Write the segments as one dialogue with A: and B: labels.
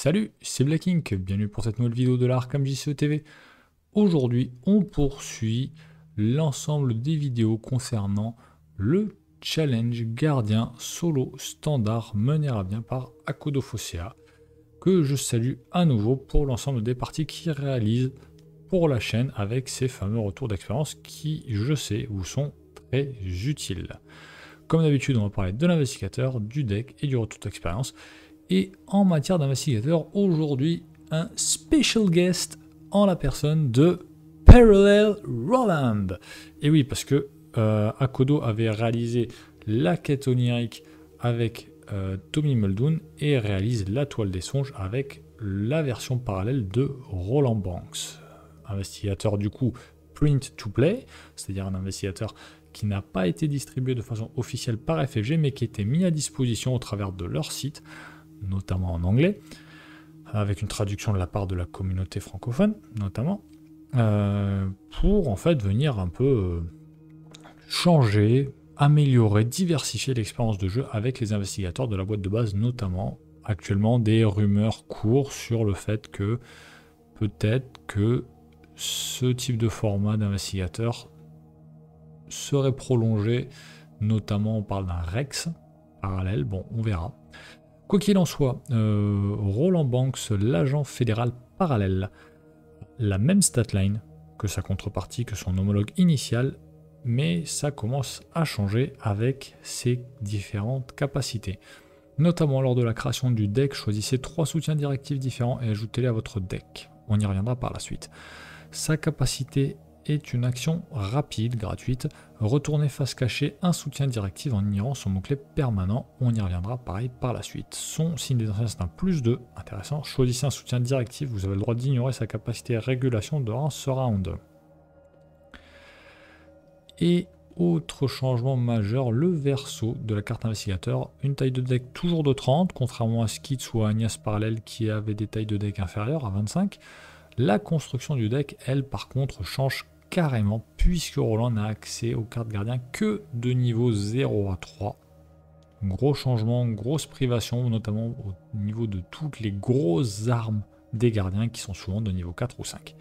A: Salut, c'est Black Ink, bienvenue pour cette nouvelle vidéo de l'Arkham JCE TV. Aujourd'hui, on poursuit l'ensemble des vidéos concernant le challenge gardien solo standard mené à bien par Akodo Fossea, que je salue à nouveau pour l'ensemble des parties qu'il réalise pour la chaîne avec ses fameux retours d'expérience qui, je sais, vous sont très utiles. Comme d'habitude, on va parler de l'investigateur, du deck et du retour d'expérience. Et en matière d'investigateur, aujourd'hui, un special guest en la personne de Parallel Roland. Et oui, parce que Akodo avait réalisé la quête onirique avec Tommy Muldoon et réalise la toile des songes avec la version parallèle de Roland Banks. Investigateur du coup print to play, c'est-à-dire un investigateur qui n'a pas été distribué de façon officielle par FFG, mais qui était mis à disposition au travers de leur site, notamment en anglais, avec une traduction de la part de la communauté francophone, notamment, pour en fait venir un peu changer, améliorer, diversifier l'expérience de jeu avec les investigateurs de la boîte de base, notamment. Actuellement, des rumeurs courent sur le fait que peut-être que ce type de format d'investigateur serait prolongé, notamment on parle d'un Rex parallèle, bon on verra. Quoi qu'il en soit, Roland Banks, l'agent fédéral parallèle, la même statline que sa contrepartie, que son homologue initial, mais ça commence à changer avec ses différentes capacités. Notamment lors de la création du deck, choisissez 3 soutiens directifs différents et ajoutez-les à votre deck. On y reviendra par la suite. Sa capacité est une action rapide, gratuite. Retourner face cachée un soutien directif en ignorant son mot-clé permanent. On y reviendra pareil par la suite. Son signe d'essentiel c'est un +2. Intéressant. Choisissez un soutien directif. Vous avez le droit d'ignorer sa capacité de régulation durant ce round. Et autre changement majeur, le verso de la carte investigateur. Une taille de deck toujours de 30, contrairement à Skits ou à Agnès Parallèle qui avait des tailles de deck inférieures à 25. La construction du deck, elle, par contre, change carrément, puisque Roland n'a accès aux cartes gardiens que de niveau 0 à 3. Gros changement, grosse privation, notamment au niveau de toutes les grosses armes des gardiens qui sont souvent de niveau 4 ou 5.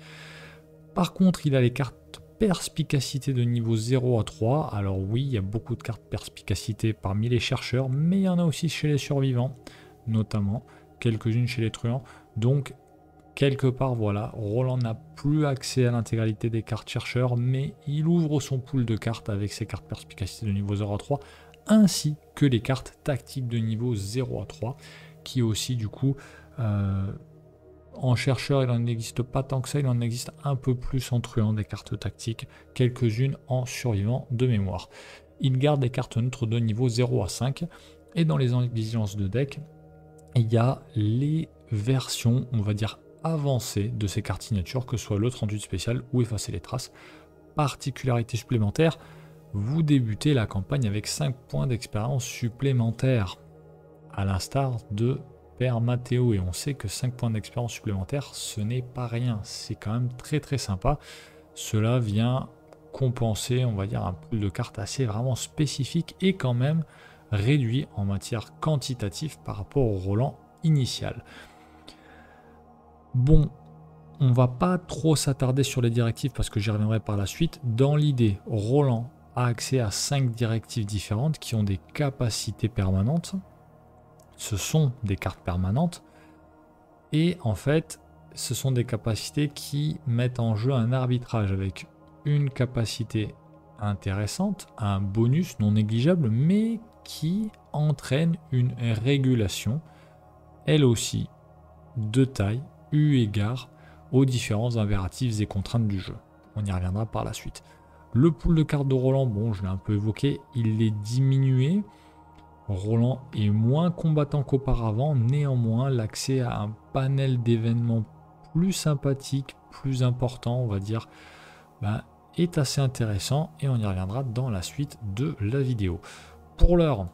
A: Par contre, il a les cartes perspicacité de niveau 0 à 3. Alors oui, il y a beaucoup de cartes perspicacité parmi les chercheurs, mais il y en a aussi chez les survivants, notamment quelques-unes chez les truands. Donc, quelque part, voilà, Roland n'a plus accès à l'intégralité des cartes chercheurs, mais il ouvre son pool de cartes avec ses cartes perspicacité de niveau 0 à 3, ainsi que les cartes tactiques de niveau 0 à 3, qui aussi, du coup, en chercheur, il n'en existe pas tant que ça, il en existe un peu plus en truand des cartes tactiques, quelques-unes en survivant de mémoire. Il garde des cartes neutres de niveau 0 à 5, et dans les exigences de deck, il y a les versions, on va dire, avancée de ces cartes signatures, que ce soit le 38 spécial ou effacer les traces. Particularité supplémentaire, vous débutez la campagne avec 5 points d'expérience supplémentaires, à l'instar de Père Mathéo, et on sait que 5 points d'expérience supplémentaires, ce n'est pas rien, c'est quand même très très sympa. Cela vient compenser, on va dire, un pool de cartes assez vraiment spécifique et quand même réduit en matière quantitative par rapport au Roland initial. Bon, on va pas trop s'attarder sur les directives parce que j'y reviendrai par la suite. Dans l'idée, Roland a accès à 5 directives différentes qui ont des capacités permanentes. Ce sont des cartes permanentes. Et en fait, ce sont des capacités qui mettent en jeu un arbitrage avec une capacité intéressante, un bonus non négligeable, mais qui entraîne une régulation, elle aussi, de taille, eu égard aux différents impératifs et contraintes du jeu. On y reviendra par la suite. Le pool de cartes de Roland, bon, je l'ai un peu évoqué, il est diminué. Roland est moins combattant qu'auparavant, néanmoins, l'accès à un panel d'événements plus sympathique, plus important, on va dire, est assez intéressant et on y reviendra dans la suite de la vidéo. Pour l'heure,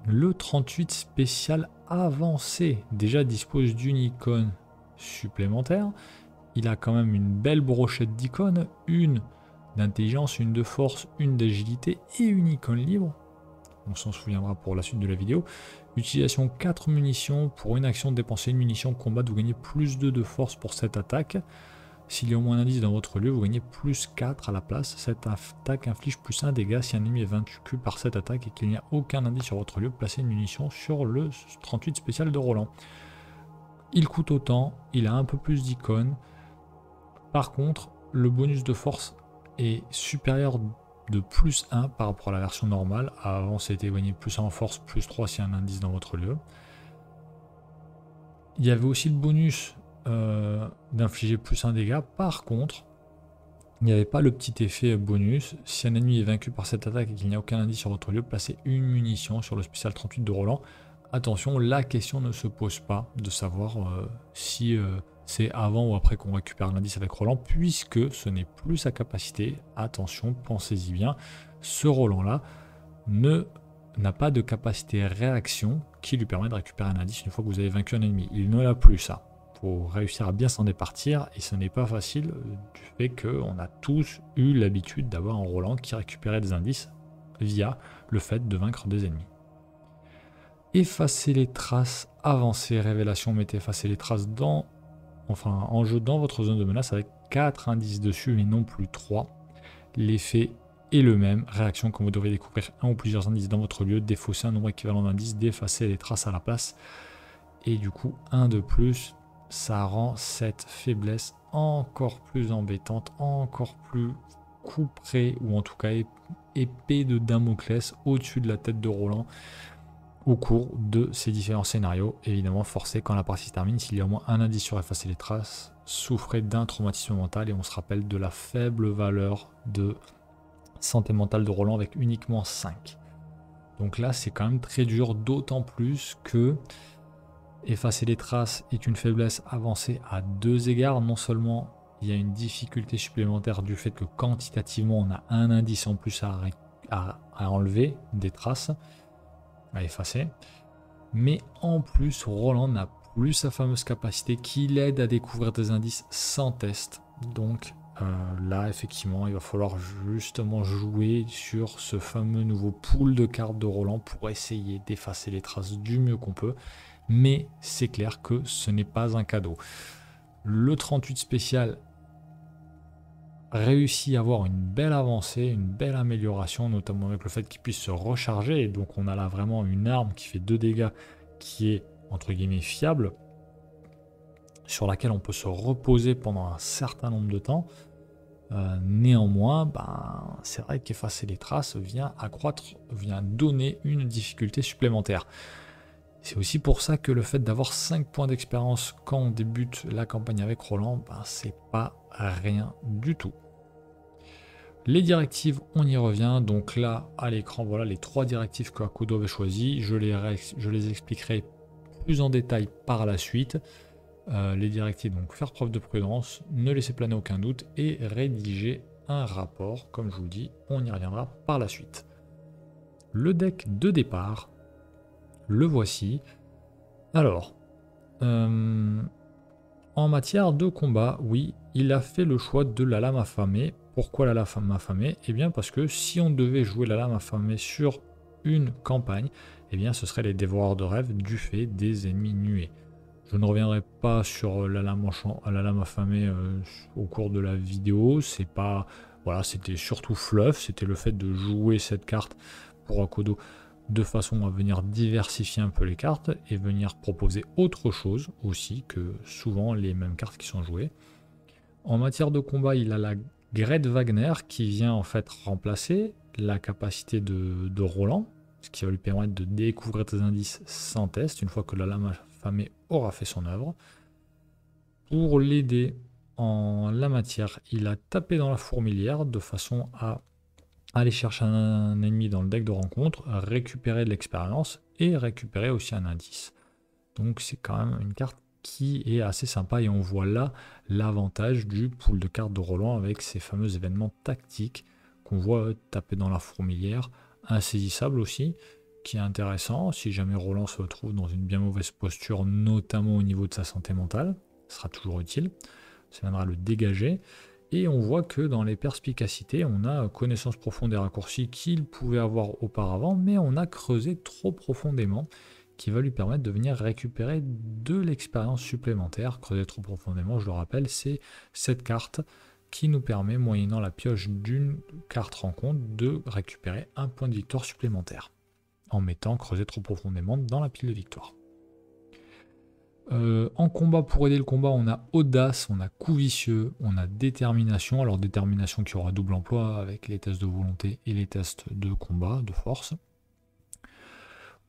A: le 38 spécial avancé déjà dispose d'une icône supplémentaire. Il a quand même une belle brochette d'icônes, une d'intelligence, une de force, une d'agilité et une icône libre. on s'en souviendra pour la suite de la vidéo. Utilisation 4 munitions, pour une action dépenser une munition combat, vous gagnez plus 2 de force pour cette attaque. S'il y a au moins un indice dans votre lieu, vous gagnez plus 4 à la place. Cette attaque inflige plus 1 dégât si un ennemi est vaincu par cette attaque et qu'il n'y a aucun indice sur votre lieu, placez une munition sur le 38 spécial de Roland. Il coûte autant, il a un peu plus d'icônes. Par contre, le bonus de force est supérieur de plus 1 par rapport à la version normale. Avant, c'était gagné plus 1 en force, plus 3 s'il y a un indice dans votre lieu. Il y avait aussi le bonus d'infliger plus 1 dégât. Par contre, il n'y avait pas le petit effet bonus. Si un ennemi est vaincu par cette attaque et qu'il n'y a aucun indice sur votre lieu, placez une munition sur le spécial 38 de Roland. Attention, la question ne se pose pas de savoir si c'est avant ou après qu'on récupère l'indice avec Roland, puisque ce n'est plus sa capacité. Attention, pensez-y bien, ce Roland-là n'a pas de capacité réaction qui lui permet de récupérer un indice une fois que vous avez vaincu un ennemi. Il ne l'a plus, ça. Il faut réussir à bien s'en départir, et ce n'est pas facile du fait qu'on a tous eu l'habitude d'avoir un Roland qui récupérait des indices via le fait de vaincre des ennemis. Effacer les traces, avancer, révélation, mettez effacer les traces en jeu dans votre zone de menace avec 4 indices dessus et non plus 3. L'effet est le même, réaction quand vous devez découvrir un ou plusieurs indices dans votre lieu, défausser un nombre équivalent d'indices, d'effacer les traces à la place. Et du coup, un de plus, ça rend cette faiblesse encore plus embêtante, encore plus couperée, ou en tout cas épée de Damoclès au-dessus de la tête de Roland. Au cours de ces différents scénarios, évidemment forcé quand la partie se termine, s'il y a au moins un indice sur effacer les traces, souffrez d'un traumatisme mental, et on se rappelle de la faible valeur de santé mentale de Roland avec uniquement 5. Donc là c'est quand même très dur, d'autant plus que effacer les traces est une faiblesse avancée à 2 égards. Non seulement il y a une difficulté supplémentaire du fait que quantitativement on a un indice en plus à enlever des traces, à effacer, mais en plus Roland n'a plus sa fameuse capacité qui l'aide à découvrir des indices sans test. Donc là effectivement il va falloir justement jouer sur ce fameux nouveau pool de cartes de Roland pour essayer d'effacer les traces du mieux qu'on peut, mais c'est clair que ce n'est pas un cadeau. Le 38 spécial réussit à avoir une belle avancée, une belle amélioration, notamment avec le fait qu'il puisse se recharger, et donc on a là vraiment une arme qui fait 2 dégâts, qui est entre guillemets fiable, sur laquelle on peut se reposer pendant un certain nombre de temps. Néanmoins, c'est vrai qu'effacer les traces vient donner une difficulté supplémentaire. C'est aussi pour ça que le fait d'avoir 5 points d'expérience quand on débute la campagne avec Roland, c'est pas rien du tout. Les directives, on y revient. Donc là, à l'écran, voilà les 3 directives que Akodo avait choisies. Je les expliquerai plus en détail par la suite. Les directives, donc faire preuve de prudence, ne laisser planer aucun doute et rédiger un rapport. Comme je vous le dis, on y reviendra par la suite. Le deck de départ, le voici. Alors, en matière de combat, oui, il a fait le choix de la lame affamée. Pourquoi la lame affamée? Eh bien parce que si on devait jouer la lame affamée sur une campagne, eh bien ce serait les dévoreurs de rêves du fait des ennemis nués. Je ne reviendrai pas sur la lame affamée au cours de la vidéo. C'est pas, voilà, c'était surtout fluff. C'était le fait de jouer cette carte pour Akodo de façon à venir diversifier un peu les cartes et venir proposer autre chose aussi que souvent les mêmes cartes qui sont jouées. En matière de combat, il a la Gret Wagner qui vient en fait remplacer la capacité de Roland, ce qui va lui permettre de découvrir des indices sans test une fois que la lame affamée aura fait son œuvre. Pour l'aider en la matière, il a tapé dans la fourmilière de façon à aller chercher un ennemi dans le deck de rencontre, récupérer de l'expérience et récupérer aussi un indice. Donc c'est quand même une carte qui est assez sympa et on voit là l'avantage du pool de cartes de Roland avec ces fameux événements tactiques qu'on voit taper dans la fourmilière, insaisissable aussi, qui est intéressant si jamais Roland se retrouve dans une bien mauvaise posture, notamment au niveau de sa santé mentale, ce sera toujours utile, ça viendra le dégager. Et on voit que dans les perspicacités, on a connaissance profonde et raccourci qu'il pouvait avoir auparavant, mais on a creusé trop profondément, qui va lui permettre de venir récupérer de l'expérience supplémentaire. Creuser trop profondément, je le rappelle, c'est cette carte qui nous permet, moyennant la pioche d'une carte rencontre, de récupérer un point de victoire supplémentaire, en mettant creuser trop profondément dans la pile de victoire. En combat, pour aider le combat, on a audace, on a coup vicieux, on a détermination. Alors détermination qui aura double emploi avec les tests de volonté et les tests de combat, de force.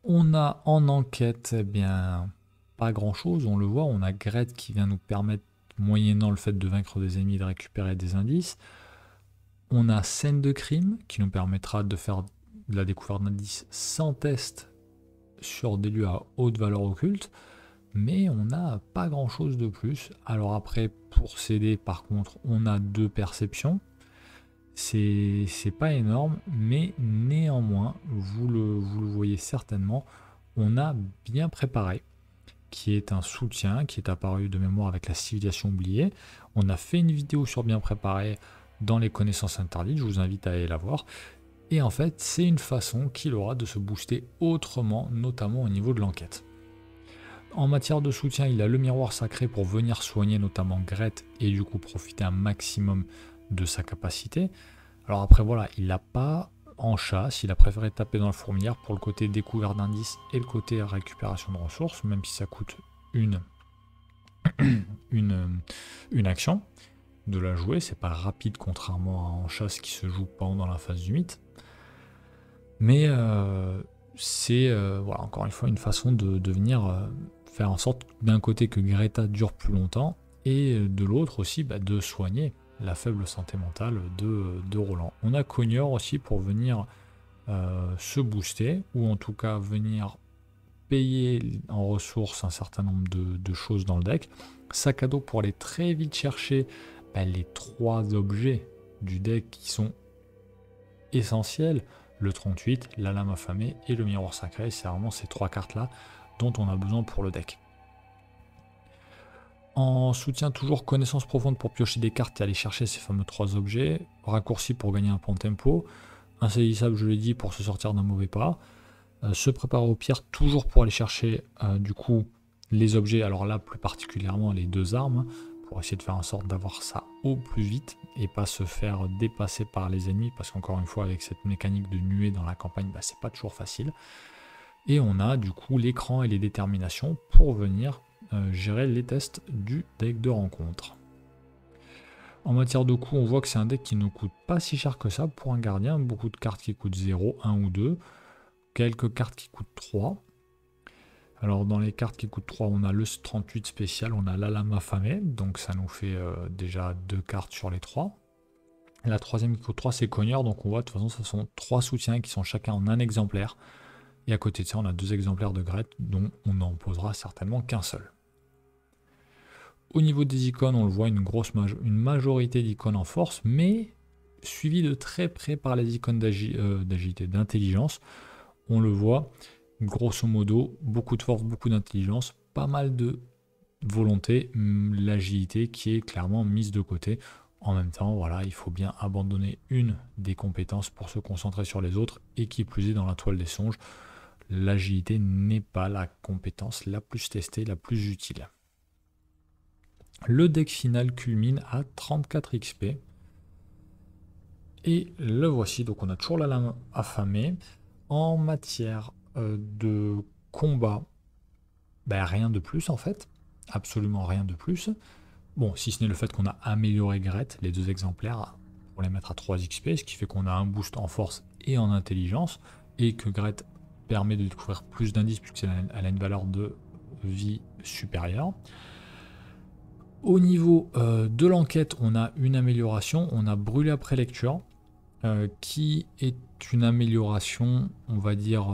A: On a en enquête, eh bien, pas grand chose, on le voit, on a Gret qui vient nous permettre, moyennant le fait de vaincre des ennemis, de récupérer des indices. On a scène de crime qui nous permettra de faire de la découverte d'indices sans test sur des lieux à haute valeur occulte. Mais on n'a pas grand chose de plus. Alors après, pour s'aider, par contre, on a 2 perceptions. C'est pas énorme, mais néanmoins, vous le voyez certainement, on a bien préparé, qui est un soutien, qui est apparu de mémoire avec la civilisation oubliée. On a fait une vidéo sur bien préparé dans les connaissances interdites, je vous invite à aller la voir. Et en fait, c'est une façon qu'il aura de se booster autrement, notamment au niveau de l'enquête. En matière de soutien, il a le miroir sacré pour venir soigner notamment Gret et du coup profiter un maximum de sa capacité. Alors après voilà, il l'a pas en chasse, il a préféré taper dans la fourmilière pour le côté découvert d'indices et le côté récupération de ressources, même si ça coûte une action de la jouer, c'est pas rapide contrairement à en chasse qui se joue pendant la phase du mythe. Mais c'est voilà, encore une fois une façon de venir faire en sorte d'un côté que Greta dure plus longtemps et de l'autre aussi de soigner la faible santé mentale de Roland. On a Cogneur aussi pour venir se booster ou en tout cas venir payer en ressources un certain nombre de choses dans le deck. Sac à dos pour aller très vite chercher les 3 objets du deck qui sont essentiels. Le 38, la lame affamée et le miroir sacré, c'est vraiment ces 3 cartes là dont on a besoin pour le deck. En soutien, toujours connaissance profonde pour piocher des cartes et aller chercher ces fameux 3 objets. Raccourci pour gagner un point de tempo. Insaisissable, je l'ai dit, pour se sortir d'un mauvais pas. Se préparer au pire, toujours pour aller chercher du coup les objets. Alors là, plus particulièrement les 2 armes, pour essayer de faire en sorte d'avoir ça au plus vite et pas se faire dépasser par les ennemis. Parce qu'encore une fois, avec cette mécanique de nuée dans la campagne, c'est pas toujours facile. Et on a du coup l'écran et les déterminations pour venir gérer les tests du deck de rencontre. En matière de coût, on voit que c'est un deck qui ne coûte pas si cher que ça pour un gardien. Beaucoup de cartes qui coûtent 0, 1 ou 2. Quelques cartes qui coûtent 3. Alors dans les cartes qui coûtent 3, on a le 38 spécial, on a la lame affamée. Donc ça nous fait déjà 2 cartes sur les 3. La troisième qui coûte 3, c'est Cogneur. Donc on voit de toute façon, ce sont 3 soutiens qui sont chacun en un exemplaire. Et à côté de ça, on a 2 exemplaires de Gret dont on n'en posera certainement qu'un seul. Au niveau des icônes, on le voit, une majorité d'icônes en force, mais suivi de très près par les icônes d'agilité, d'intelligence. On le voit, grosso modo, beaucoup de force, beaucoup d'intelligence, pas mal de volonté, l'agilité qui est clairement mise de côté. En même temps, voilà, il faut bien abandonner une des compétences pour se concentrer sur les autres, et qui plus est dans la toile des songes, l'agilité n'est pas la compétence la plus testée, la plus utile. Le deck final culmine à 34 XP. Et le voici, donc on a toujours la lame affamée. En matière de combat, rien de plus en fait. Absolument rien de plus. Bon, si ce n'est le fait qu'on a amélioré Gret, les 2 exemplaires, pour les mettre à 3 XP, ce qui fait qu'on a un boost en force et en intelligence, et que Gret permet de découvrir plus d'indices puisqu'elle a une valeur de vie supérieure. Au niveau de l'enquête, on a une amélioration, on a brûlé après lecture, qui est une amélioration, on va dire,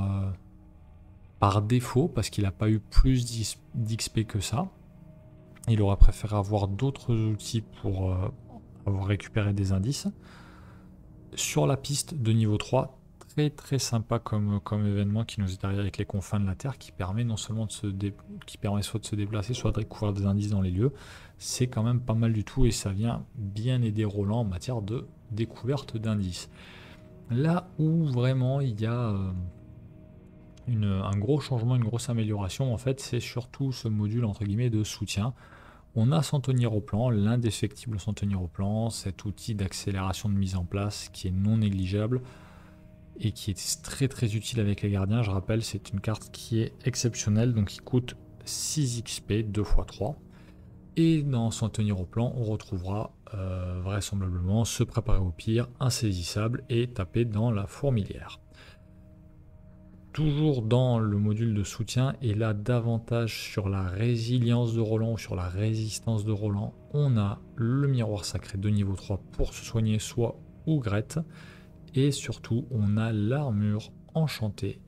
A: par défaut, parce qu'il n'a pas eu plus d'XP que ça. Il aurait préféré avoir d'autres outils pour avoir récupéré des indices. Sur la piste de niveau 3, très sympa comme événement qui nous est arrivé avec les confins de la Terre, qui permet non seulement qui permet soit de se déplacer, soit de découvrir des indices dans les lieux. C'est quand même pas mal du tout et ça vient bien aider Roland en matière de découverte d'indices. Là où vraiment il y a un gros changement, une grosse amélioration, en fait, c'est surtout ce module entre guillemets de soutien. On a sans tenir au plan, l'indéfectible sans tenir au plan, cet outil d'accélération de mise en place qui est non négligeable et qui est très utile avec les gardiens. Je rappelle, c'est une carte qui est exceptionnelle, donc qui coûte 6 XP, 2x3. Et dans Sans tenir au plan, on retrouvera vraisemblablement Se préparer au pire, Insaisissable et Taper dans la fourmilière. Toujours dans le module de soutien, et là davantage sur la résilience de Roland ou sur la résistance de Roland, on a le miroir sacré de niveau 3 pour se soigner soi ou Grete. Et surtout, on a l'armure enchantée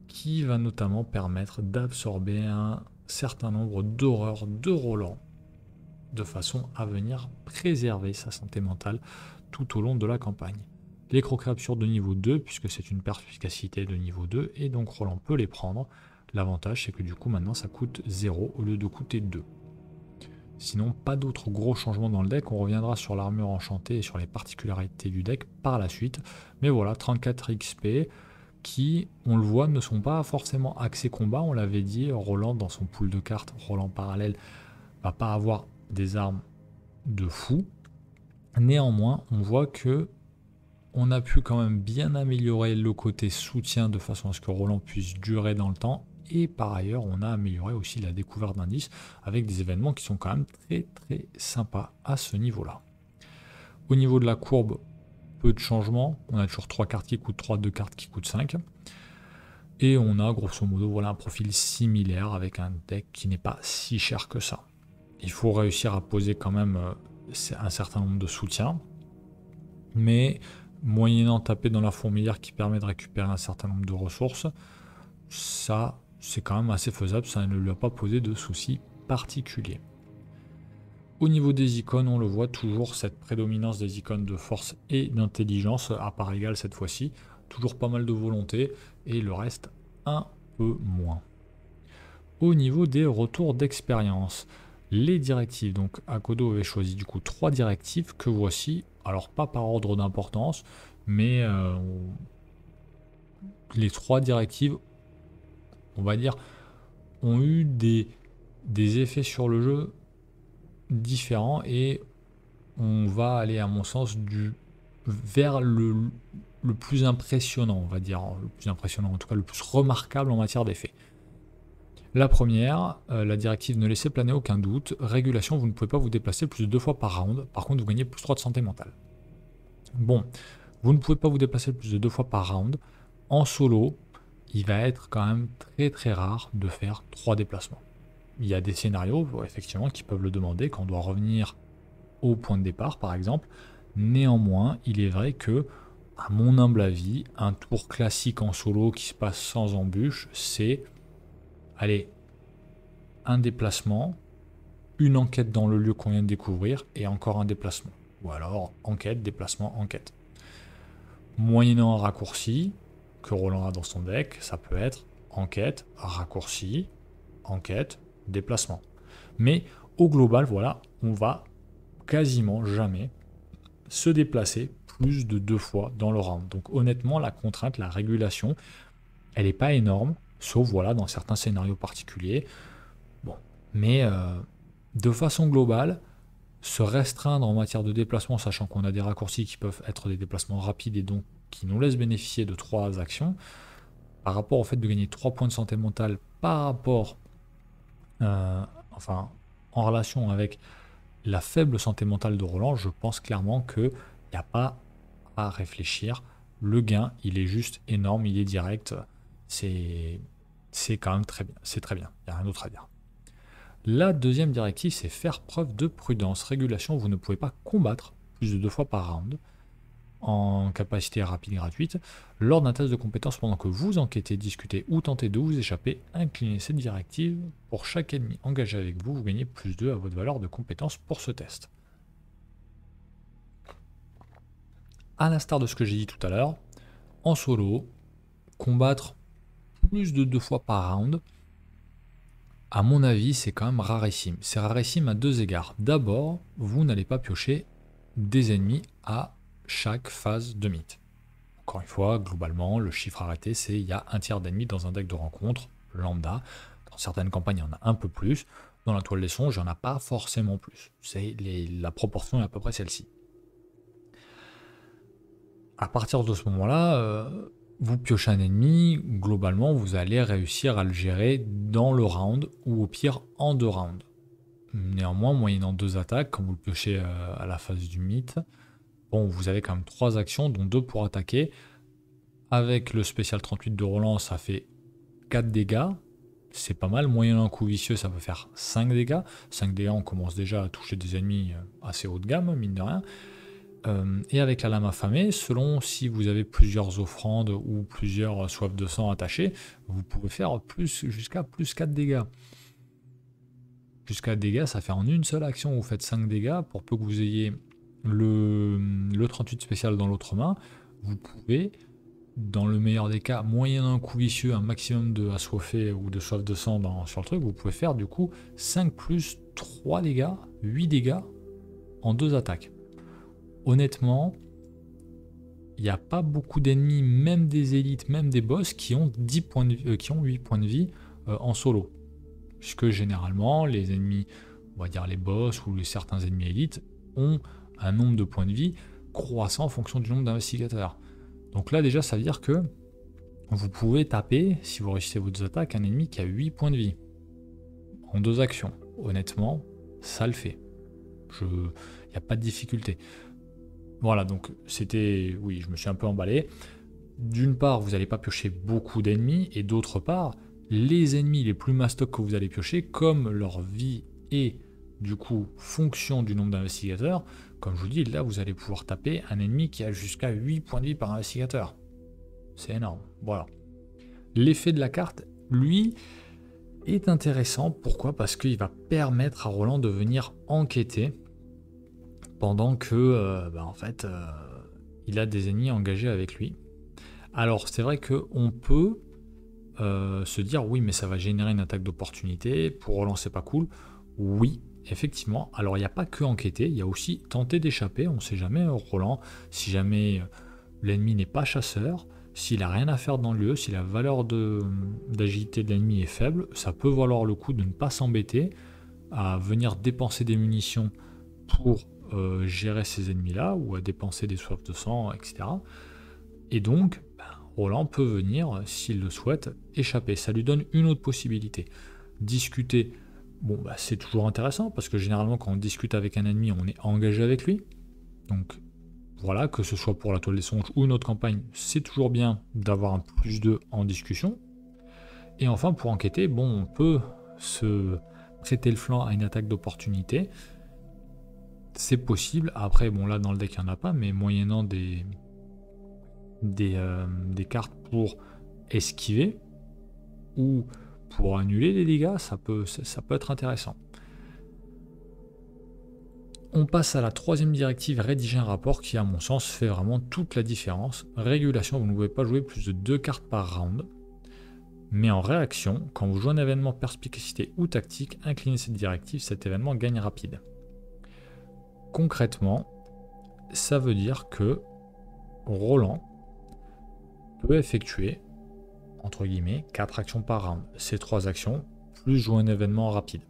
A: qui va notamment permettre d'absorber un certain nombre d'horreurs de Roland de façon à venir préserver sa santé mentale tout au long de la campagne. Les croquets absurdes de niveau 2, puisque c'est une perspicacité de niveau 2, et donc Roland peut les prendre. L'avantage, c'est que du coup, maintenant, ça coûte 0 au lieu de coûter 2. Sinon, pas d'autres gros changements dans le deck. On reviendra sur l'armure enchantée et sur les particularités du deck par la suite. Mais voilà, 34 XP qui, on le voit, ne sont pas forcément axés combat. On l'avait dit, Roland, dans son pool de cartes, Roland parallèle, va pas avoir des armes de fou. Néanmoins, on voit que on a pu quand même bien améliorer le côté soutien de façon à ce que Roland puisse durer dans le temps. Et par ailleurs, on a amélioré aussi la découverte d'indices avec des événements qui sont quand même très sympas à ce niveau-là. Au niveau de la courbe, peu de changements. On a toujours 3 cartes qui coûtent 3, 2 cartes qui coûtent 5. Et on a grosso modo voilà, un profil similaire avec un deck qui n'est pas si cher que ça. Il faut réussir à poser quand même un certain nombre de soutiens. Mais moyennant taper dans la fourmilière qui permet de récupérer un certain nombre de ressources, ça c'est quand même assez faisable, ça ne lui a pas posé de soucis particuliers. Au niveau des icônes, on le voit toujours, cette prédominance des icônes de force et d'intelligence à part égale cette fois-ci, toujours pas mal de volonté et le reste un peu moins. Au niveau des retours d'expérience, les directives, donc Akodo avait choisi du coup 3 directives que voici, alors pas par ordre d'importance, mais les 3 directives, on va dire, ont eu des effets sur le jeu différents et on va aller à mon sens vers le plus impressionnant, on va dire, le plus impressionnant, en tout cas le plus remarquable en matière d'effets. La première, la directive ne laissez planer aucun doute, régulation, vous ne pouvez pas vous déplacer plus de 2 fois par round, par contre vous gagnez plus 3 de santé mentale. Bon, vous ne pouvez pas vous déplacer plus de 2 fois par round, en solo, il va être quand même très rare de faire 3 déplacements. Il y a des scénarios, effectivement, qui peuvent le demander, quand on doit revenir au point de départ, par exemple. Néanmoins, il est vrai que, à mon humble avis, un tour classique en solo qui se passe sans embûche, c'est, allez, un déplacement, une enquête dans le lieu qu'on vient de découvrir, et encore un déplacement. Ou alors, enquête, déplacement, enquête. Moyennant un raccourci, que Roland a dans son deck, ça peut être enquête, raccourci, enquête, déplacement. Mais au global, voilà, on va quasiment jamais se déplacer plus de 2 fois dans le round. Donc honnêtement, la contrainte, la régulation, elle n'est pas énorme, sauf voilà dans certains scénarios particuliers. Bon, mais de façon globale, se restreindre en matière de déplacement, sachant qu'on a des raccourcis qui peuvent être des déplacements rapides et donc qui nous laissent bénéficier de 3 actions, par rapport au fait de gagner 3 points de santé mentale par rapport, enfin, en relation avec la faible santé mentale de Roland, je pense clairement qu'il n'y a pas à réfléchir. Le gain, il est juste énorme, il est direct. C'est quand même très bien. C'est très bien, il n'y a rien d'autre à dire. La deuxième directive, c'est faire preuve de prudence. Régulation, vous ne pouvez pas combattre plus de 2 fois par round en capacité rapide gratuite. Lors d'un test de compétence, pendant que vous enquêtez, discutez ou tentez de vous échapper, inclinez cette directive. Pour chaque ennemi engagé avec vous, vous gagnez plus 2 à votre valeur de compétence pour ce test. À l'instar de ce que j'ai dit tout à l'heure, en solo, combattre plus de 2 fois par round, à mon avis, c'est quand même rarissime. C'est rarissime à 2 égards. D'abord, vous n'allez pas piocher des ennemis à chaque phase de mythe. Encore une fois, globalement, le chiffre arrêté, c'est il y a un tiers d'ennemis dans un deck de rencontre lambda. Dans certaines campagnes, il y en a un peu plus. Dans la toile des songes, il n'y en a pas forcément plus. La proportion est à peu près celle-ci. À partir de ce moment-là, vous piochez un ennemi, globalement, vous allez réussir à le gérer dans le round, ou au pire en 2 rounds. Néanmoins, moyennant 2 attaques, quand vous le piochez à la phase du mythe, bon, vous avez quand même 3 actions, dont 2 pour attaquer. Avec le spécial 38 de Roland, ça fait 4 dégâts. C'est pas mal. Moyennant un coup vicieux, ça peut faire 5 dégâts. 5 dégâts, on commence déjà à toucher des ennemis assez haut de gamme, mine de rien. Et avec la lame affamée, selon si vous avez plusieurs offrandes ou plusieurs soifs de sang attachées, vous pouvez faire jusqu'à plus 4 dégâts. Jusqu'à 4 dégâts, ça fait en une seule action, vous faites 5 dégâts. Pour peu que vous ayez le 38 spécial dans l'autre main, vous pouvez, dans le meilleur des cas, moyennant un coup vicieux, un maximum de assoiffé ou de soif de sang sur le truc, vous pouvez faire du coup 5 plus 3 dégâts, 8 dégâts en 2 attaques. Honnêtement, il n'y a pas beaucoup d'ennemis, même des élites, même des boss, qui ont 10 points de vie, qui ont 8 points de vie en solo. Puisque généralement, les ennemis, on va dire les boss ou certains ennemis élites, ont un nombre de points de vie croissant en fonction du nombre d'investigateurs. Donc là déjà, ça veut dire que vous pouvez taper, si vous réussissez vos 2 attaques, un ennemi qui a 8 points de vie en 2 actions. Honnêtement, ça le fait. Il n'y a pas de difficulté. Voilà, donc c'était... Oui, je me suis un peu emballé. D'une part, vous n'allez pas piocher beaucoup d'ennemis, et d'autre part, les ennemis les plus mastoc que vous allez piocher, comme leur vie est du coup fonction du nombre d'investigateurs, comme je vous dis, là vous allez pouvoir taper un ennemi qui a jusqu'à 8 points de vie par investigateur. C'est énorme, voilà. L'effet de la carte, lui, est intéressant. Pourquoi ? Parce qu'il va permettre à Roland de venir enquêter pendant que, il a des ennemis engagés avec lui. Alors, c'est vrai qu'on peut se dire, oui, mais ça va générer une attaque d'opportunité, pour Roland, c'est pas cool. Oui, effectivement. Alors, il n'y a pas que enquêter, il y a aussi tenter d'échapper. On ne sait jamais, Roland, si jamais l'ennemi n'est pas chasseur, s'il n'a rien à faire dans le lieu, si la valeur d'agilité de l'ennemi est faible, ça peut valoir le coup de ne pas s'embêter à venir dépenser des munitions pour gérer ces ennemis-là, ou à dépenser des soifs de sang, etc. Et donc, Roland peut venir, s'il le souhaite, échapper. Ça lui donne une autre possibilité. Discuter, bon, c'est toujours intéressant, parce que généralement, quand on discute avec un ennemi, on est engagé avec lui. Donc, voilà, que ce soit pour la toile des songes ou une autre campagne, c'est toujours bien d'avoir un plus 2 en discussion. Et enfin, pour enquêter, bon, on peut se prêter le flanc à une attaque d'opportunité. C'est possible. Après, bon, là, dans le deck, il n'y en a pas, mais moyennant des cartes pour esquiver ou pour annuler les dégâts, ça peut être intéressant. On passe à la 3e directive, rédiger un rapport, qui à mon sens fait vraiment toute la différence. Régulation, vous ne pouvez pas jouer plus de 2 cartes par round, mais en réaction, quand vous jouez un événement perspicacité ou tactique, inclinez cette directive, cet événement gagne rapide. Concrètement, ça veut dire que Roland peut effectuer, entre guillemets, 4 actions par round. Ces 3 actions, plus jouer un événement rapide.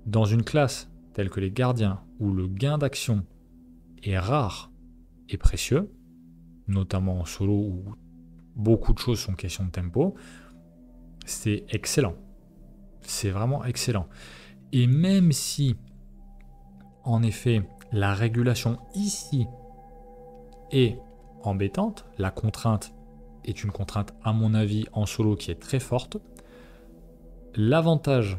A: Dans une classe telle que les gardiens, où le gain d'action est rare et précieux, notamment en solo où beaucoup de choses sont question de tempo, c'est excellent. C'est vraiment excellent. Et même si, en effet, la régulation ici est embêtante, la contrainte est une contrainte, à mon avis, en solo qui est très forte, l'avantage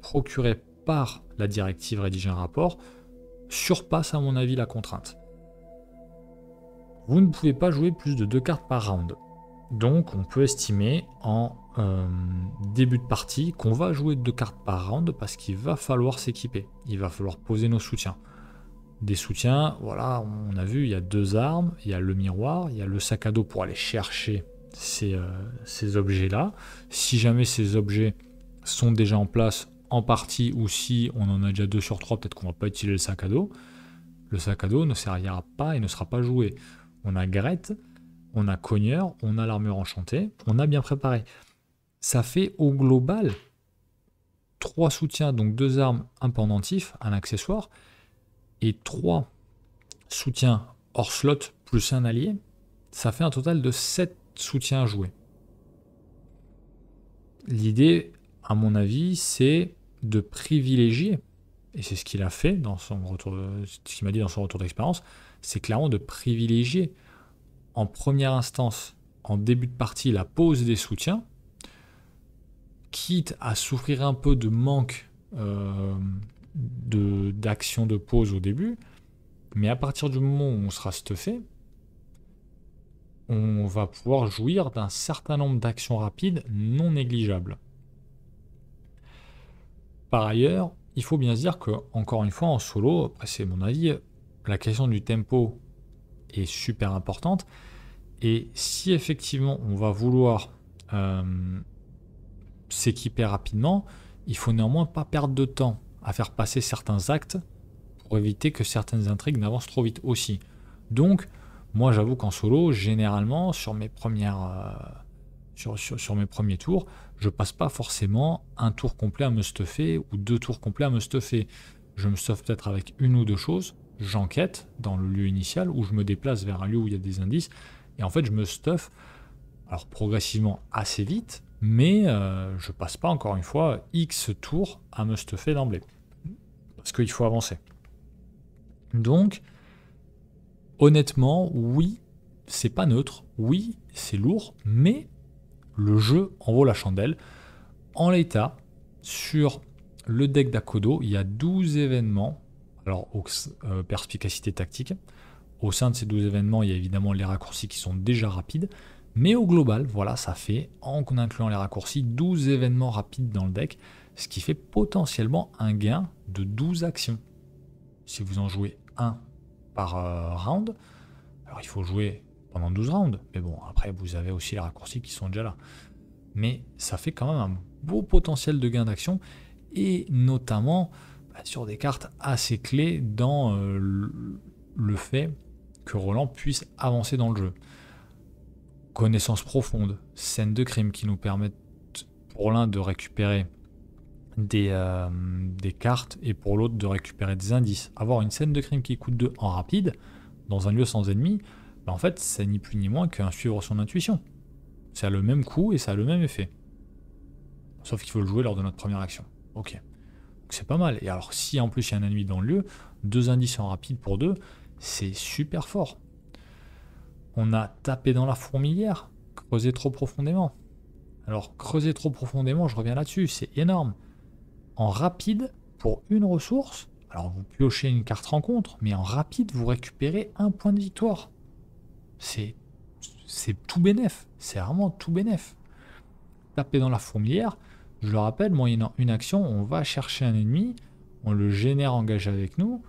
A: procuré par la directive rédiger un rapport surpasse, à mon avis, la contrainte. Vous ne pouvez pas jouer plus de 2 cartes par round. Donc on peut estimer en début de partie qu'on va jouer 2 cartes par round parce qu'il va falloir s'équiper. Il va falloir poser nos soutiens. Des soutiens, voilà, on a vu, il y a 2 armes, il y a le miroir, il y a le sac à dos pour aller chercher ces objets-là. Si jamais ces objets sont déjà en place en partie, ou si on en a déjà 2 sur 3, peut-être qu'on ne va pas utiliser le sac à dos. Le sac à dos ne servira pas et ne sera pas joué. On a Gret, on a Cogneur, on a l'armure enchantée, on a bien préparé. Ça fait au global 3 soutiens, donc 2 armes, un pendentif, un accessoire, et 3 soutiens hors slot plus un allié. Ça fait un total de 7 soutiens à jouer. L'idée, à mon avis, c'est de privilégier, et c'est ce qu'il a fait dans son retour, ce qu'il m'a dit dans son retour d'expérience, c'est clairement de privilégier en première instance, en début de partie, la pose des soutiens, quitte à souffrir un peu de manque d'action de pause au début, mais à partir du moment où on sera stuffé, on va pouvoir jouir d'un certain nombre d'actions rapides non négligeables. Par ailleurs, il faut bien se dire que, encore une fois, en solo, après c'est mon avis, la question du tempo est super importante. Et si effectivement on va vouloir s'équiper rapidement, il faut néanmoins pas perdre de temps à faire passer certains actes pour éviter que certaines intrigues n'avancent trop vite aussi. Donc, moi j'avoue qu'en solo, généralement, sur mes premières... sur mes premiers tours, je passe pas forcément un tour complet à me stuffer ou 2 tours complets à me stuffer. Je me stuffe peut-être avec 1 ou 2 choses, j'enquête dans le lieu initial ou je me déplace vers un lieu où il y a des indices et en fait je me stuffe alors progressivement assez vite, mais je passe pas encore une fois X tours à me stuffer d'emblée parce qu'il faut avancer. Donc honnêtement, oui, c'est pas neutre, oui, c'est lourd, mais le jeu en vaut la chandelle. En l'état, sur le deck d'Akodo, il y a 12 événements, alors perspicacité tactique. Au sein de ces 12 événements, il y a évidemment les raccourcis qui sont déjà rapides, mais au global, voilà, ça fait, en incluant les raccourcis, 12 événements rapides dans le deck, ce qui fait potentiellement un gain de 12 actions. Si vous en jouez 1 par round, alors il faut jouer pendant 12 rounds, mais bon, après vous avez aussi les raccourcis qui sont déjà là. Mais ça fait quand même un beau potentiel de gain d'action, et notamment sur des cartes assez clés dans le fait que Roland puisse avancer dans le jeu. Connaissance profonde, scène de crime qui nous permettent pour l'un de récupérer des cartes et pour l'autre de récupérer des indices. Avoir une scène de crime qui coûte 2 en rapide, dans un lieu sans ennemi, en fait c'est ni plus ni moins qu'un suivre son intuition. Ça a le même coût et ça a le même effet. Sauf qu'il faut le jouer lors de notre première action. Ok. Donc c'est pas mal. Et alors si en plus il y a un ennemi dans le lieu, 2 indices en rapide pour 2, c'est super fort. On a tapé dans la fourmilière, creusé trop profondément. Alors creuser trop profondément, je reviens là-dessus, c'est énorme. En rapide, pour une ressource, alors vous piochez une carte rencontre, mais en rapide, vous récupérez 1 point de victoire. C'est tout bénef, c'est vraiment tout bénef. Taper dans la fourmilière, je le rappelle, moyennant une action, on va chercher un ennemi, on le génère engagé avec nous,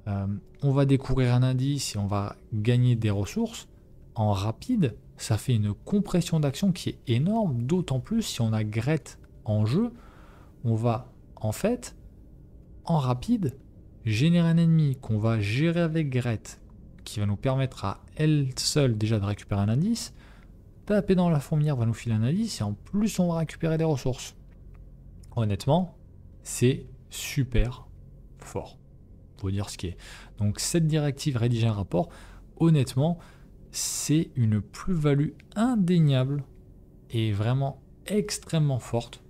A: on va découvrir un indice et on va gagner des ressources. En rapide, ça fait une compression d'action qui est énorme, d'autant plus si on a Gret en jeu, on va en fait, en rapide, générer un ennemi qu'on va gérer avec Gret, qui va nous permettre à elle seule déjà de récupérer un indice. Taper dans la fourmilière va nous filer un indice et en plus on va récupérer des ressources. Honnêtement, c'est super fort. Faut dire ce qui est. Donc cette directive rédiger un rapport, honnêtement, c'est une plus-value indéniable et vraiment extrêmement forte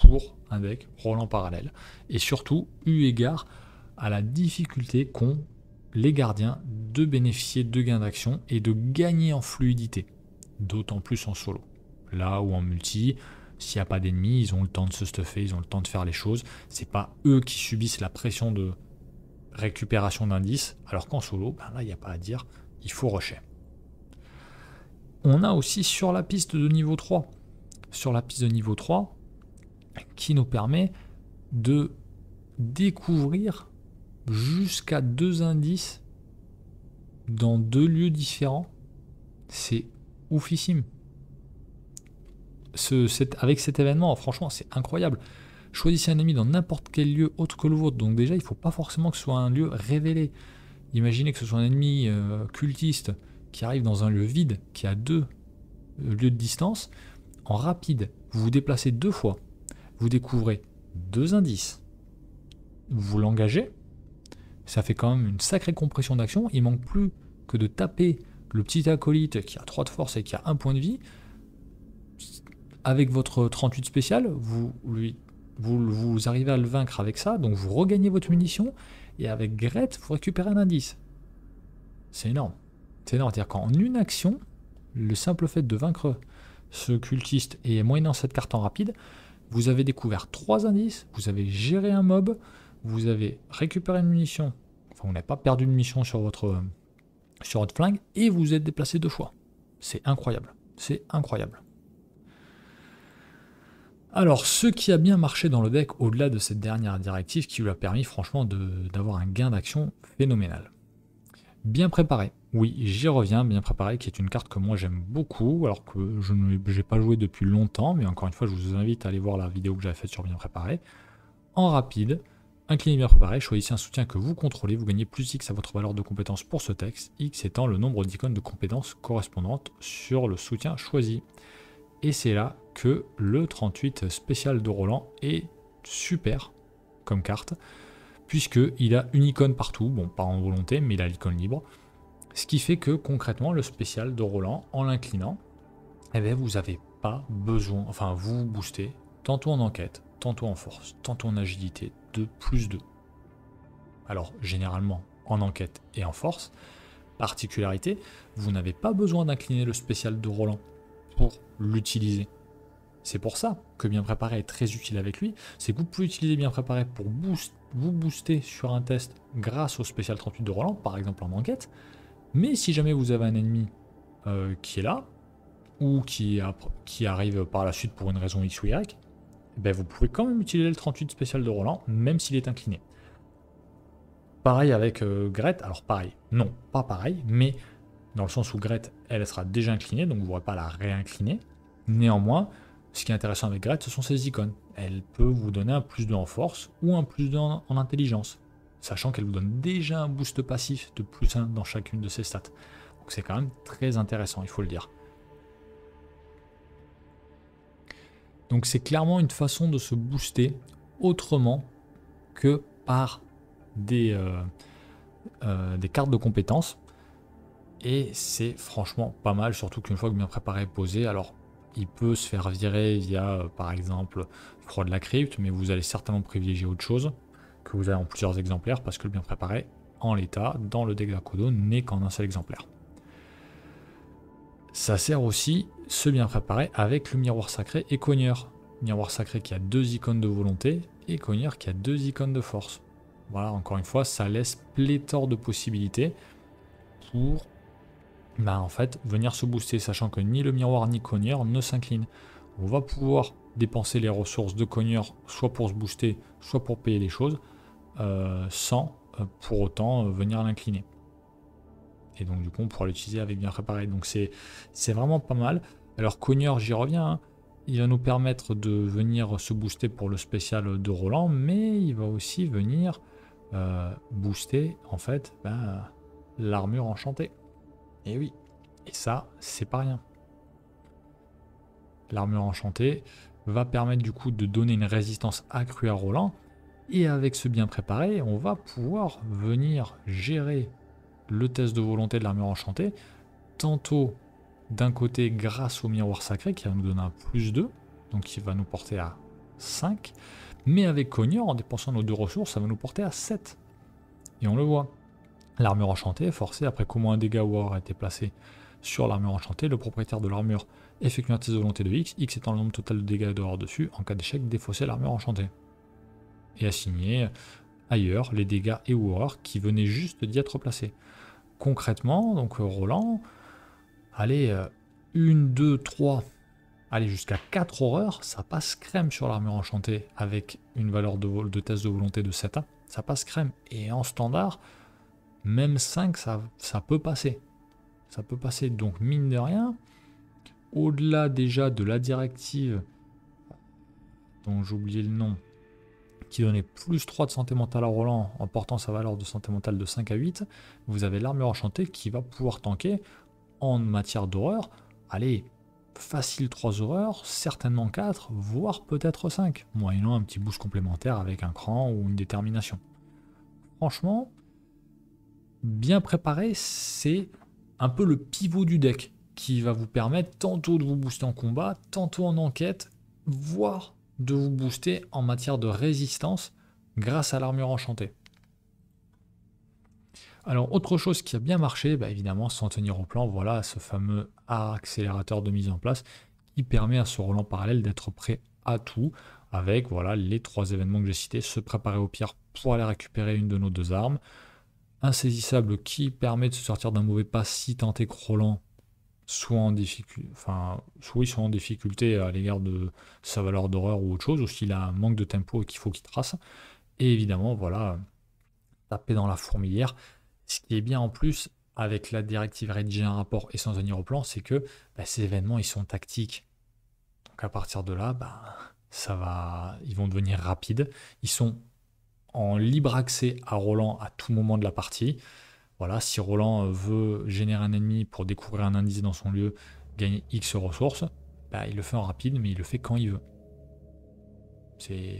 A: pour un deck Roland parallèle. Et surtout, eu égard à la difficulté qu'ont les gardiens de bénéficier de gains d'action et de gagner en fluidité. D'autant plus en solo. Là où en multi, s'il n'y a pas d'ennemis, ils ont le temps de se stuffer, ils ont le temps de faire les choses. C'est pas eux qui subissent la pression de récupération d'indices, alors qu'en solo, là il n'y a pas à dire, il faut rusher. On a aussi sur la piste de niveau 3, qui nous permet de découvrir jusqu'à 2 indices dans 2 lieux différents. C'est oufissime. Avec cet événement, franchement, c'est incroyable. Choisissez un ennemi dans n'importe quel lieu autre que le vôtre. Donc déjà, il ne faut pas forcément que ce soit un lieu révélé. Imaginez que ce soit un ennemi cultiste qui arrive dans un lieu vide, qui a 2 lieux de distance. En rapide, vous vous déplacez 2 fois. Vous découvrez 2 indices. Vous l'engagez. Ça fait quand même une sacrée compression d'action. Il manque plus que de taper le petit acolyte qui a 3 de force et qui a 1 point de vie. Avec votre 38 spécial, vous arrivez à le vaincre avec ça, donc vous regagnez votre munition, et avec Gret, vous récupérez un indice. C'est énorme. C'est énorme. C'est-à-dire qu'en une action, le simple fait de vaincre ce cultiste et moyennant cette carte en rapide, vous avez découvert 3 indices, vous avez géré un mob, vous avez récupéré une munition, enfin vous n'avez pas perdu de munition sur votre flingue, et vous êtes déplacé 2 fois. C'est incroyable. C'est incroyable. Alors, ce qui a bien marché dans le deck, au-delà de cette dernière directive, qui lui a permis franchement d'avoir un gain d'action phénoménal. Bien préparé, oui, j'y reviens, bien préparé, qui est une carte que moi j'aime beaucoup, alors que je n'ai pas joué depuis longtemps, mais encore une fois, je vous invite à aller voir la vidéo que j'avais faite sur bien préparé. En rapide, incliné bien préparé, choisissez un soutien que vous contrôlez, vous gagnez plus X à votre valeur de compétence pour ce texte, X étant le nombre d'icônes de compétences correspondantes sur le soutien choisi. Et c'est là que le 38 spécial de Roland est super comme carte, puisqu'il a une icône partout, bon pas en volonté, mais il a l'icône libre, ce qui fait que concrètement le spécial de Roland, en l'inclinant, eh bien, vous n'avez pas besoin, enfin vous boostez, tantôt en enquête, tantôt en force, tantôt en agilité, de plus 2. Alors généralement en enquête et en force, particularité, vous n'avez pas besoin d'incliner le spécial de Roland pour l'utiliser. C'est pour ça que bien préparé est très utile avec lui, c'est que vous pouvez utiliser bien préparé pour vous booster sur un test grâce au spécial 38 de Roland, par exemple en enquête, mais si jamais vous avez un ennemi qui est là, ou qui arrive par la suite pour une raison X ou Y, ben vous pouvez quand même utiliser le 38 spécial de Roland, même s'il est incliné. Pareil avec Gret, alors pareil, non, pas pareil, mais dans le sens où Gret, elle sera déjà inclinée, donc vous ne pourrez pas la réincliner. Néanmoins, ce qui est intéressant avec Gret, ce sont ses icônes. Elle peut vous donner un plus 2 en force ou un plus 2 en intelligence, sachant qu'elle vous donne déjà un boost passif de plus 1 dans chacune de ses stats. Donc c'est quand même très intéressant, il faut le dire. Donc c'est clairement une façon de se booster autrement que par des cartes de compétences. Et c'est franchement pas mal, surtout qu'une fois que bien préparé est posé, alors il peut se faire virer via par exemple Froid de la Crypte, mais vous allez certainement privilégier autre chose, que vous avez en plusieurs exemplaires, parce que le bien préparé, en l'état, dans le deck d'Akodo, n'est qu'en un seul exemplaire. Ça sert aussi, ce bien préparé, avec le miroir sacré et Cogneur. Miroir sacré qui a 2 icônes de volonté, et Cogneur qui a 2 icônes de force. Voilà, encore une fois, ça laisse pléthore de possibilités pour en fait, venir se booster, sachant que ni le miroir ni Cogneur ne s'inclinent. On va pouvoir dépenser les ressources de Cogneur, soit pour se booster, soit pour payer les choses, sans pour autant venir l'incliner. Et donc du coup, on pourra l'utiliser avec bien préparé. Donc c'est vraiment pas mal. Alors Cogneur, j'y reviens, hein. Il va nous permettre de venir se booster pour le spécial de Roland, mais il va aussi venir booster, en fait, l'armure enchantée. Et oui, et ça, c'est pas rien. L'armure enchantée va permettre du coup de donner une résistance accrue à Roland. Et avec ce bien préparé, on va pouvoir venir gérer le test de volonté de l'armure enchantée. Tantôt d'un côté grâce au miroir sacré qui va nous donner un plus 2, donc qui va nous porter à 5. Mais avec Cogneur, en dépensant nos 2 ressources, ça va nous porter à 7. Et on le voit. L'armure enchantée est forcée après qu'au moins un dégât aura été placé sur l'armure enchantée. Le propriétaire de l'armure effectue un test de volonté de X, X étant le nombre total de dégâts dehors dessus. En cas d'échec, défausser l'armure enchantée. Et assigner ailleurs les dégâts et ou horreurs qui venaient juste d'y être placés. Concrètement, donc Roland, allez, 1, 2, 3. aller jusqu'à 4 horreurs, ça passe crème sur l'armure enchantée avec une valeur de test de volonté de 7 1. Ça passe crème. Et en standard, même 5, ça peut passer. Ça peut passer. Donc mine de rien, au-delà déjà de la directive dont j'ai oublié le nom, qui donnait plus 3 de santé mentale à Roland en portant sa valeur de santé mentale de 5 à 8, vous avez l'armure enchantée qui va pouvoir tanker en matière d'horreur. Allez, facile 3 horreurs, certainement 4, voire peut-être 5, moyennant un petit boost complémentaire avec un cran ou une détermination. Franchement, bien préparé, c'est un peu le pivot du deck qui va vous permettre tantôt de vous booster en combat, tantôt en enquête, voire de vous booster en matière de résistance grâce à l'armure enchantée. Alors autre chose qui a bien marché, évidemment sans tenir au plan, voilà ce fameux accélérateur de mise en place qui permet à ce Roland parallèle d'être prêt à tout avec voilà les 3 événements que j'ai cités, se préparer au pire pour aller récupérer une de nos 2 armes, insaisissable qui permet de se sortir d'un mauvais pas si tant est que Roland soit en difficulté à l'égard de sa valeur d'horreur ou autre chose, ou s'il a un manque de tempo et qu'il faut qu'il trace. Et évidemment, voilà, taper dans la fourmilière. Ce qui est bien en plus, avec la directive rédiger un rapport et sans tenir au plan, c'est que ces événements, ils sont tactiques. Donc à partir de là, ils vont devenir rapides. Ils sont en libre accès à Roland à tout moment de la partie. Voilà, si Roland veut générer un ennemi pour découvrir un indice dans son lieu, gagner X ressources, il le fait en rapide, mais il le fait quand il veut.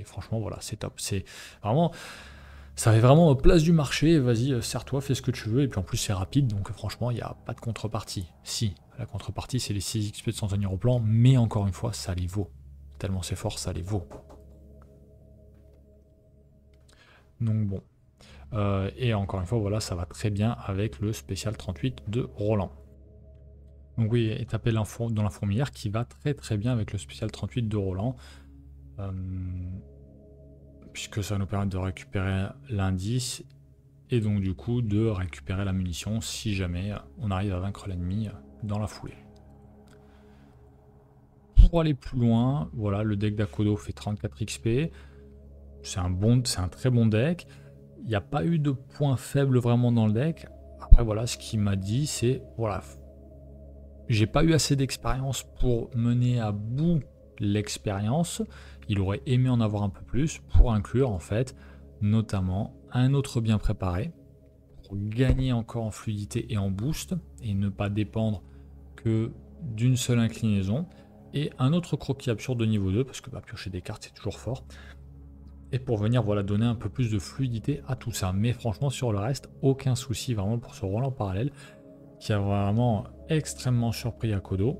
A: Franchement, voilà, c'est top. C'est vraiment, ça fait vraiment place du marché. Vas-y, sers-toi, fais ce que tu veux. Et puis en plus, c'est rapide, donc franchement, il n'y a pas de contrepartie. Si, la contrepartie, c'est les 6 XP de s'en tenir au plan, mais encore une fois, ça les vaut. Tellement c'est fort, ça les vaut. Donc bon. Et encore une fois, voilà, ça va très bien avec le spécial 38 de Roland. Donc oui, et taper dans la fourmilière qui va très très bien avec le spécial 38 de Roland. Puisque ça va nous permettre de récupérer l'indice et donc du coup de récupérer la munition si jamais on arrive à vaincre l'ennemi dans la foulée. Pour aller plus loin, voilà, le deck d'Akodo fait 34 XP. C'est un très bon deck. Il n'y a pas eu de point faible vraiment dans le deck. Après, voilà, ce qu'il m'a dit, c'est voilà, j'ai pas eu assez d'expérience pour mener à bout l'expérience. Il aurait aimé en avoir un peu plus pour inclure, en fait, notamment un autre bien préparé pour gagner encore en fluidité et en boost et ne pas dépendre que d'une seule inclinaison. Et un autre croquis absurde de niveau 2, parce que piocher des cartes, c'est toujours fort. Et pour venir voilà, donner un peu plus de fluidité à tout ça. Mais franchement, sur le reste, aucun souci vraiment pour ce Roland parallèle qui a vraiment extrêmement surpris Akodo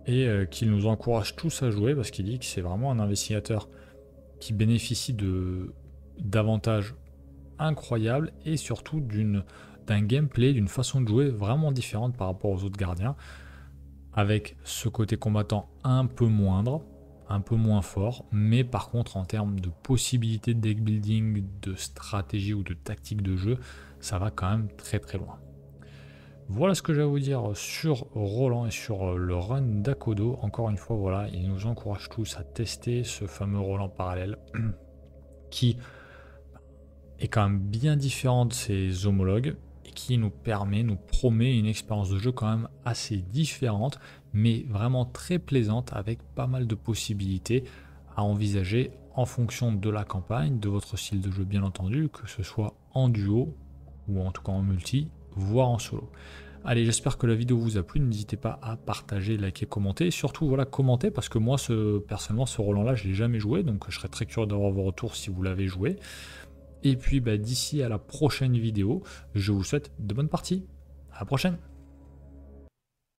A: et qui nous encourage tous à jouer parce qu'il dit que c'est vraiment un investigateur qui bénéficie d'avantages incroyables et surtout d'un gameplay, d'une façon de jouer vraiment différente par rapport aux autres gardiens, avec ce côté combattant un peu moindre, un peu moins fort, mais par contre en termes de possibilités de deck building, de stratégie ou de tactique de jeu, ça va quand même très très loin. Voilà ce que j'ai à vous dire sur Roland et sur le run d'Akodo. Encore une fois, voilà, il nous encourage tous à tester ce fameux Roland parallèle qui est quand même bien différent de ses homologues et qui nous promet une expérience de jeu quand même assez différente, mais vraiment très plaisante avec pas mal de possibilités à envisager en fonction de la campagne, de votre style de jeu bien entendu, que ce soit en duo ou en tout cas en multi, voire en solo. Allez, j'espère que la vidéo vous a plu, n'hésitez pas à partager, liker, commenter, surtout voilà, commentez, parce que moi personnellement ce Roland là je l'ai jamais joué, donc je serais très curieux d'avoir vos retours si vous l'avez joué. Et puis d'ici à la prochaine vidéo, je vous souhaite de bonnes parties, à la prochaine.